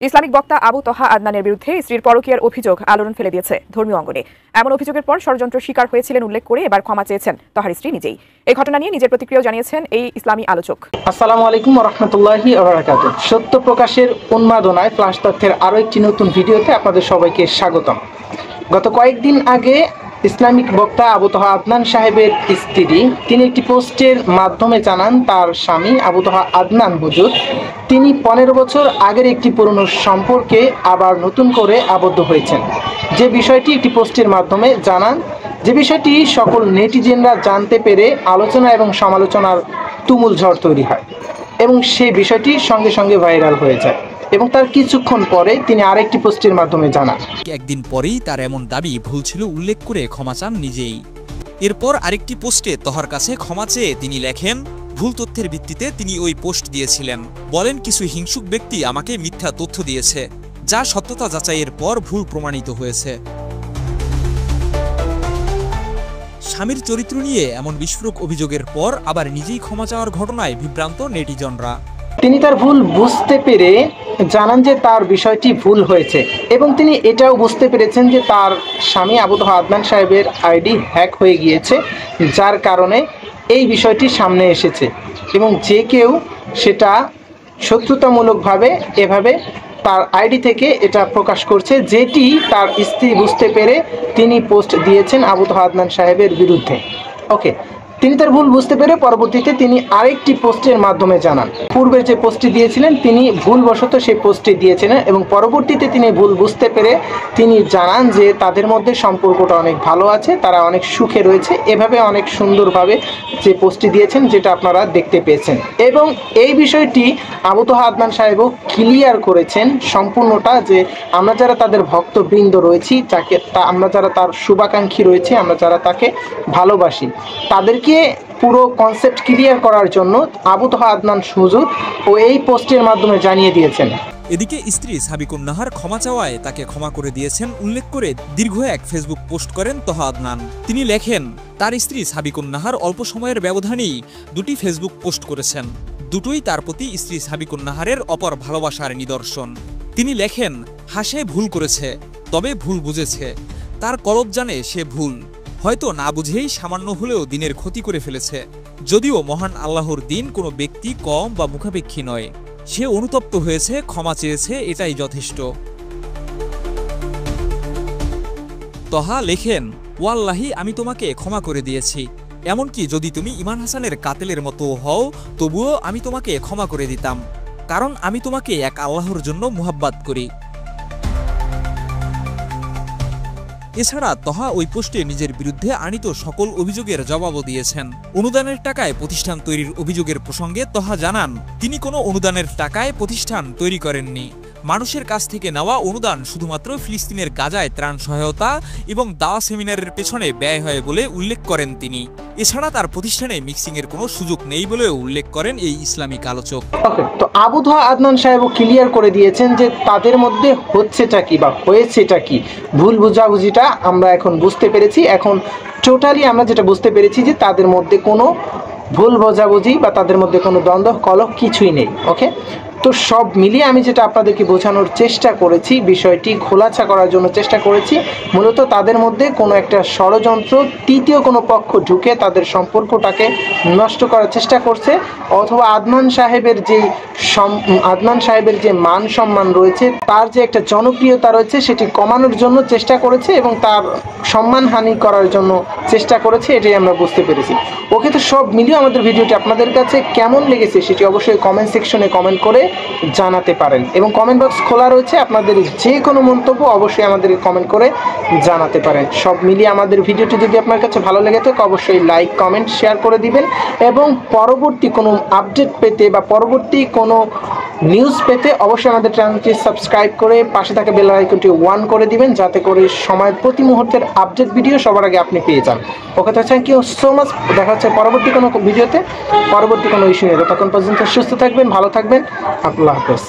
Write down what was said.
Islamic বক্তা আবু তহা আদনানের বিরুদ্ধে স্ত্রীর পরকীয়ার অভিযোগ আলোড়ন ফেলে দিয়েছে ধর্মীয় অঙ্গনে। এমন অভিযোগের পর ষড়যন্ত্র শিকার হয়েছিলেন উল্লেখ করে এবার ক্ষমা চেয়েছেন তহার স্ত্রী নিজেই। এই ঘটনা নিয়ে নিজের প্রতিক্রিয়া জানিয়েছেন এই ইসলামী আলোচক। আসসালামু আলাইকুম ওয়া রাহমাতুল্লাহি ওয়া বারাকাতুহু। সত্য প্রকাশের উন্মাদনায় ফ্ল্যাশ তথ্যের আরো একটি নতুন ভিডিওতে আপনাদের সবাইকে স্বাগতম। গত কয়েকদিন আগে ইসলামিক বক্তা আবু তহা আদনান সাহেবের স্ত্রী তিনি একটি পোস্টের মাধ্যমে জানান তার স্বামী আবু তহা আদনান হুজুর তিনি 15 বছর আগের একটি পুরনো সম্পর্কে আবার নতুন করে আবদ্ধ হয়েছেন। যে বিষয়টি একটি পোস্টের মাধ্যমে জানান, যে বিষয়টি সকল নেটিজেনরা জানতে পেরে আলোচনা এবং সমালোচনার তুমুল ঝড় তৈরি হয় এবং সেই বিষয়টি সঙ্গে সঙ্গে ভাইরাল হয়ে যায় এবং তার কিছুক্ষণ পরে তিনি আরেকটি পোস্টের মাধ্যমে জানান। একদিন পরেই তার এমন দাবি ভুল ছিল উল্লেখ করে ক্ষমা চান নিজেই। এরপর আরেকটি পোস্টে তহার কাছে ক্ষমা চেয়ে তিনি লেখেন, ভুল তথ্যের ভিত্তিতে তিনি ওই পোস্ট দিয়েছিলেন। বলেন, কিছু হিংসুক ব্যক্তি আমাকে মিথ্যা তথ্য দিয়েছে, যা সত্যতা যাচাইয়ের পর ভুল প্রমাণিত হয়েছে। স্বামীর চরিত্র নিয়ে এমন বিস্ফোরক অভিযোগের পর আবার নিজেই ক্ষমা চাওয়ার ঘটনায় বিভ্রান্ত নেটিজনরা। তিনি তার ভুল বুঝতে পেরে জানান যে তার বিষয়টি ভুল হয়েছে এবং তিনি এটাও বুঝতে পেরেছেন যে তার স্বামী আবু তহা আদনান সাহেবের আইডি হ্যাক হয়ে গিয়েছে, যার কারণে এই বিষয়টি সামনে এসেছে এবং যে কেউ সেটা শত্রুতামূলকভাবে এভাবে তার আইডি থেকে এটা প্রকাশ করছে, যেটি তার স্ত্রী বুঝতে পেরে তিনি পোস্ট দিয়েছেন আবু তহা আদনান সাহেবের বিরুদ্ধে। ওকে, তিনি তার ভুল বুঝতে পেরে পরবর্তীতে তিনি আরেকটি পোস্টের মাধ্যমে জানান পূর্বের যে পোস্টটি দিয়েছিলেন তিনি ভুলবশত সেই পোস্টটি দিয়েছিলেন এবং পরবর্তীতে তিনি ভুল বুঝতে পেরে তিনি জানান যে তাদের মধ্যে সম্পর্কটা অনেক ভালো আছে, তারা অনেক সুখে রয়েছে। এভাবে অনেক সুন্দরভাবে যে পোস্টটি দিয়েছেন যেটা আপনারা দেখতে পেয়েছেন এবং এই বিষয়টি আবু তহা আদনান সাহেবও ক্লিয়ার করেছেন সম্পূর্ণটা, যে আমরা যারা তাদের ভক্তবৃন্দ রয়েছি, আমরা যারা তার শুভাকাঙ্ক্ষী রয়েছি, আমরা যারা তাকে ভালোবাসি, তাদেরকে পুরো কনসেপ্ট ক্লিয়ার করার জন্য আবু তহা আদনান হুজুর ও এই পোস্টের মাধ্যমে জানিয়ে দিয়েছেন। এদিকে স্ত্রী সাবিকুন নাহার ক্ষমা চাওয়ায় তাকে ক্ষমা করে দিয়েছেন উল্লেখ করে দীর্ঘ এক ফেসবুক পোস্ট করেন তহা আদনান। তিনি লেখেন, তার স্ত্রী সাবিকুন নাহার অল্প সময়ের ব্যবধানেই দুটি ফেসবুক পোস্ট করেছেন। দুটোই তার প্রতি স্ত্রী সাবিকুন নাহারের অপর ভালোবাসার নিদর্শন। তিনি লেখেন, হাসে ভুল করেছে, তবে ভুল বুঝেছে। তার কলব জানে সে ভুল, হয়তো না বুঝেই সামান্য হলেও দিনের ক্ষতি করে ফেলেছে। যদিও মহান আল্লাহর দিন কোনো ব্যক্তি কম বা মুখাপেক্ষী নয়। সে অনুতপ্ত হয়েছে, ক্ষমা চেয়েছে, এটাই যথেষ্ট। তহা লেখেন, ওয়াল্লাহি আমি তোমাকে ক্ষমা করে দিয়েছি। এমনকি যদি তুমি ইমান হাসানের কাতেলের মতো হও তবুও আমি তোমাকে ক্ষমা করে দিতাম, কারণ আমি তোমাকে এক আল্লাহর জন্য মুহাব্বত করি। এছাড়া তহা ওই পোস্টে নিজের বিরুদ্ধে আনিত সকল অভিযোগের জবাবও দিয়েছেন। অনুদানের টাকায় প্রতিষ্ঠান তৈরির অভিযোগের প্রসঙ্গে তহা জানান, তিনি কোনো অনুদানের টাকায় প্রতিষ্ঠান তৈরি করেননি। মানুষের কাছ থেকে নেওয়া অনুদান শুধুমাত্র ফিলিস্তিনের গাজায় ত্রাণ সহায়তা এবং দাওয়া সেমিনারের পেছনে ব্যয় হয় বলে উল্লেখ করেন তিনি। এছাড়া তার প্রতিষ্ঠানে মিক্সিংয়ের কোনো সুযোগ নেই বলেও উল্লেখ করেন এই ইসলামিক আলোচক। তো আবু তহা আদনান সাহেবও ক্লিয়ার করে দিয়েছেন যে তাদের মধ্যে হচ্ছেটা কি বা হয়েছেটা কি। ভুল বুঝাবুঝিটা আমরা এখন বুঝতে পেরেছি। এখন টোটালি আমরা যেটা বুঝতে পেরেছি যে তাদের মধ্যে কোনো ভুল বোঝাবুঝি বা তাদের মধ্যে কোনো দ্বন্দ্ব কলহ কিছুই নেই। ওকে, তো সব মিলিয়ে আমি যেটা আপনাদেরকে বোঝানোর চেষ্টা করেছি, বিষয়টি খোলাসা করার জন্য চেষ্টা করেছি, মূলত তাদের মধ্যে কোনো একটা ষড়যন্ত্র, তৃতীয় কোনো পক্ষ ঢুকে তাদের সম্পর্কটাকে নষ্ট করার চেষ্টা করছে, অথবা আদনান সাহেবের যে মান সম্মান রয়েছে, তার যে একটা জনপ্রিয়তা রয়েছে সেটি কমানোর জন্য চেষ্টা করেছে এবং তার সম্মানহানি করার জন্য চেষ্টা করেছে, এটাই আমরা বুঝতে পেরেছি। ওকে, তো সব মিলিয়ে আমাদের ভিডিওটি আপনাদের কাছে কেমন লেগেছে সেটি অবশ্যই কমেন্ট সেকশনে কমেন্ট করে জানাতে পারেন এবং কমেন্ট বক্স খোলা রয়েছে, আপনাদের যে কোনো মন্তব্য অবশ্যই আমাদেরকে কমেন্ট করে জানাতে পারেন। সব মিলিয়ে আমাদের ভিডিওটি যদি আপনার কাছে ভালো লেগে থাকে অবশ্যই লাইক, কমেন্ট, শেয়ার করে দিবেন এবং পরবর্তী কোনো আপডেট পেতে বা পরবর্তী কোনো নিউজ পেতে অবশ্যই আমাদের চ্যানেলটি সাবস্ক্রাইব করে পাশে থাকা বেল আইকনটি অন করে দিবেন, যাতে করে সময়ের প্রতি মুহূর্তের আপডেট ভিডিও সবার আগে আপনি পেয়ে যান। ওকে, তো থ্যাংক ইউ সো মাচ। দেখা হচ্ছে পরবর্তী কোনো ভিডিওতে, পরবর্তী কোনো ইস্যু নিয়ে। তখন পর্যন্ত সুস্থ থাকবেন, ভালো থাকবেন। আল্লাহ হাফেজ।